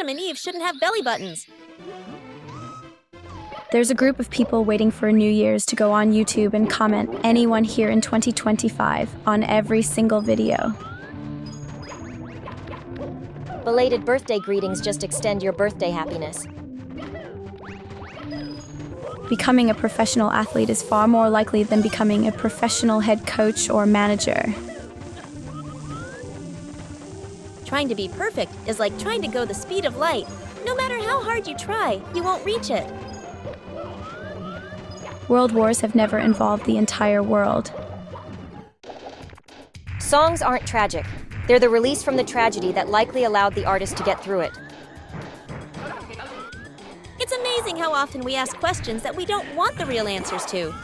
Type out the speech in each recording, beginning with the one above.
Adam and Eve shouldn't have belly buttons. There's a group of people waiting for New Year's to go on YouTube and comment "anyone here in 2025" on every single video. Belated birthday greetings just extend your birthday happiness. Becoming a professional athlete is far more likely than becoming a professional head coach or manager. Trying to be perfect is like trying to go the speed of light. No matter how hard you try, you won't reach it. World wars have never involved the entire world. Songs aren't tragic. They're the release from the tragedy that likely allowed the artist to get through it. It's amazing how often we ask questions that we don't want the real answers to.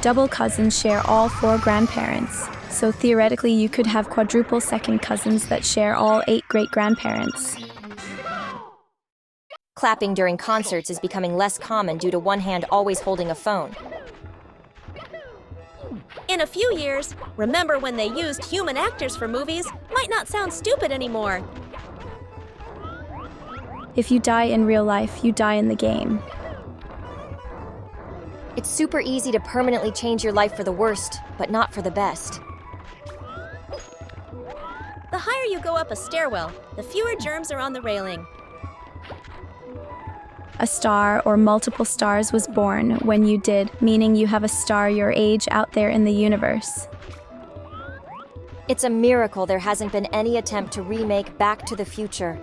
Double cousins share all 4 grandparents, so theoretically you could have quadruple second cousins that share all 8 great-grandparents. Clapping during concerts is becoming less common due to one hand always holding a phone. In a few years, remember when they used human actors for movies might not sound stupid anymore. If you die in real life, you die in the game. It's super easy to permanently change your life for the worst, but not for the best. The higher you go up a stairwell, the fewer germs are on the railing. A star or multiple stars was born when you did, meaning you have a star your age out there in the universe. It's a miracle there hasn't been any attempt to remake Back to the Future.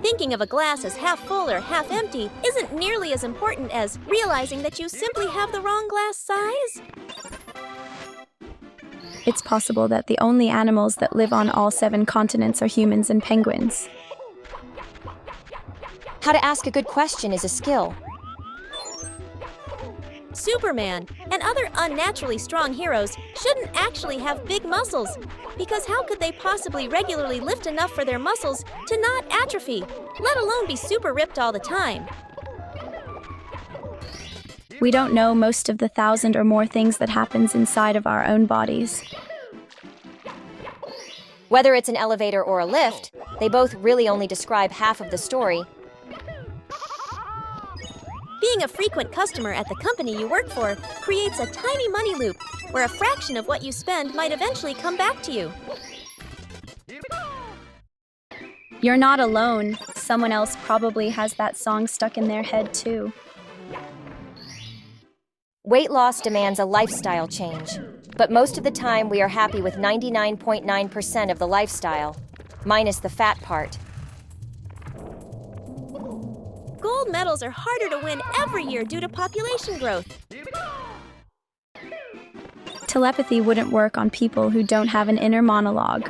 Thinking of a glass as half full or half empty isn't nearly as important as realizing that you simply have the wrong glass size. It's possible that the only animals that live on all 7 continents are humans and penguins. How to ask a good question is a skill. Superman and other unnaturally strong heroes shouldn't actually have big muscles, because how could they possibly regularly lift enough for their muscles to not atrophy, let alone be super ripped all the time? We don't know most of the 1,000 or more things that happens inside of our own bodies. Whether it's an elevator or a lift, they both really only describe half of the story. Being a frequent customer at the company you work for creates a tiny money loop where a fraction of what you spend might eventually come back to you. You're not alone. Someone else probably has that song stuck in their head too. Weight loss demands a lifestyle change, but most of the time we are happy with 99.9% of the lifestyle, minus the fat part. Gold medals are harder to win every year due to population growth. Telepathy wouldn't work on people who don't have an inner monologue.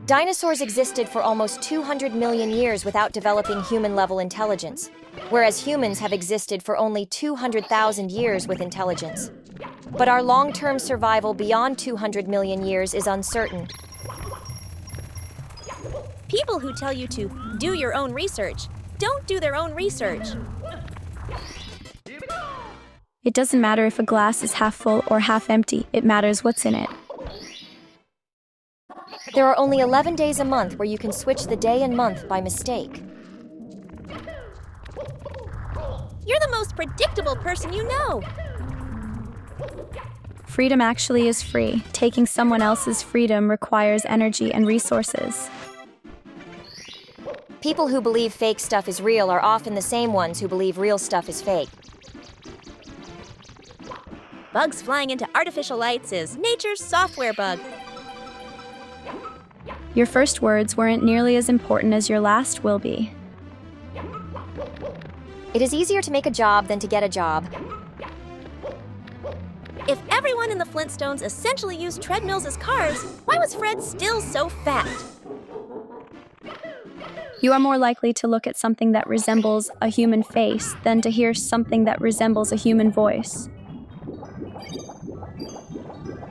Dinosaurs existed for almost 200 million years without developing human-level intelligence, whereas humans have existed for only 200,000 years with intelligence. But our long-term survival beyond 200 million years is uncertain. People who tell you to do your own research don't do their own research. It doesn't matter if a glass is half full or half empty, it matters what's in it. There are only 11 days a month where you can switch the day and month by mistake. You're the most predictable person you know. Freedom actually is free. Taking someone else's freedom requires energy and resources. People who believe fake stuff is real are often the same ones who believe real stuff is fake. Bugs flying into artificial lights is nature's software bug. Your first words weren't nearly as important as your last will be. It is easier to make a job than to get a job. If everyone in the Flintstones essentially used treadmills as cars, why was Fred still so fat? You are more likely to look at something that resembles a human face than to hear something that resembles a human voice.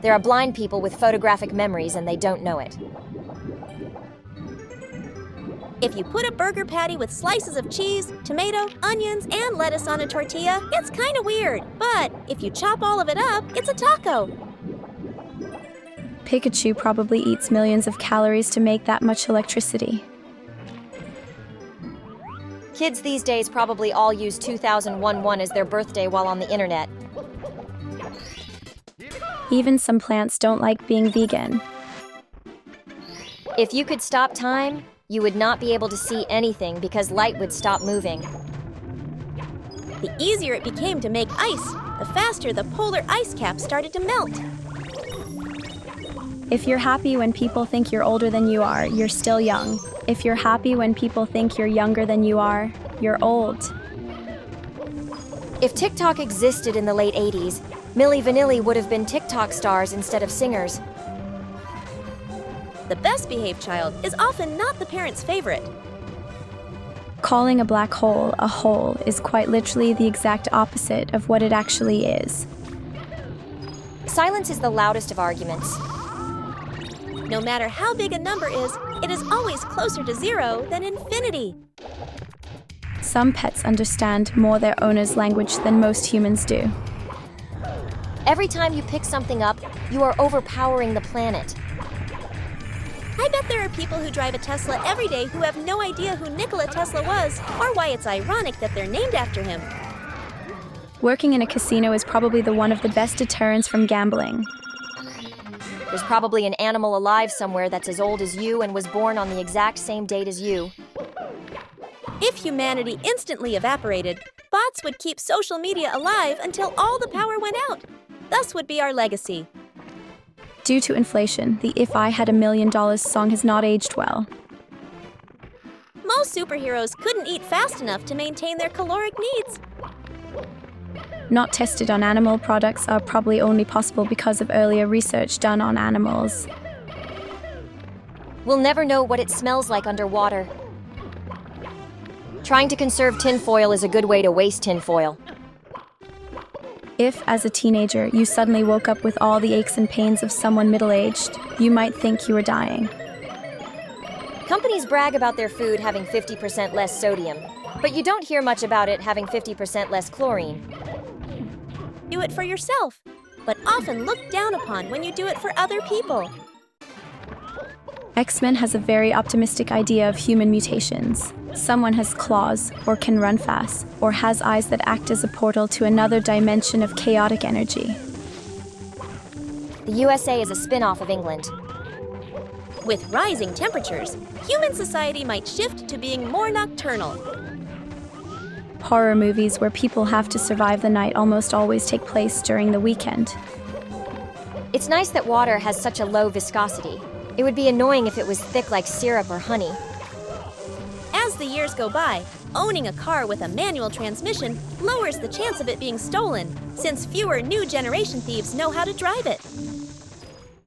There are blind people with photographic memories and they don't know it. If you put a burger patty with slices of cheese, tomato, onions, and lettuce on a tortilla, it's kind of weird. But if you chop all of it up, it's a taco. Pikachu probably eats millions of calories to make that much electricity. Kids these days probably all use 2011 as their birthday while on the internet. Even some plants don't like being vegan. If you could stop time, you would not be able to see anything because light would stop moving. The easier it became to make ice, the faster the polar ice cap started to melt. If you're happy when people think you're older than you are, you're still young. If you're happy when people think you're younger than you are, you're old. If TikTok existed in the late 80s, Milli Vanilli would have been TikTok stars instead of singers. The best behaved child is often not the parent's favorite. Calling a black hole a hole is quite literally the exact opposite of what it actually is. Silence is the loudest of arguments. No matter how big a number is, it is always closer to zero than infinity. Some pets understand more their owner's language than most humans do. Every time you pick something up, you are overpowering the planet. I bet there are people who drive a Tesla every day who have no idea who Nikola Tesla was or why it's ironic that they're named after him. Working in a casino is probably one of the best deterrents from gambling. There's probably an animal alive somewhere that's as old as you and was born on the exact same date as you. If humanity instantly evaporated, bots would keep social media alive until all the power went out. Thus would be our legacy. Due to inflation, the "If I Had $1 Million" song has not aged well. Most superheroes couldn't eat fast enough to maintain their caloric needs. Not tested on animal products are probably only possible because of earlier research done on animals. We'll never know what it smells like underwater. Trying to conserve tinfoil is a good way to waste tinfoil. If, as a teenager, you suddenly woke up with all the aches and pains of someone middle-aged, you might think you were dying. Companies brag about their food having 50% less sodium, but you don't hear much about it having 50% less chlorine. Do it for yourself, but often looked down upon when you do it for other people. X-Men has a very optimistic idea of human mutations. Someone has claws, or can run fast, or has eyes that act as a portal to another dimension of chaotic energy. The USA is a spin-off of England. With rising temperatures, human society might shift to being more nocturnal. Horror movies where people have to survive the night almost always take place during the weekend. It's nice that water has such a low viscosity. It would be annoying if it was thick like syrup or honey. As the years go by, owning a car with a manual transmission lowers the chance of it being stolen, since fewer new generation thieves know how to drive it.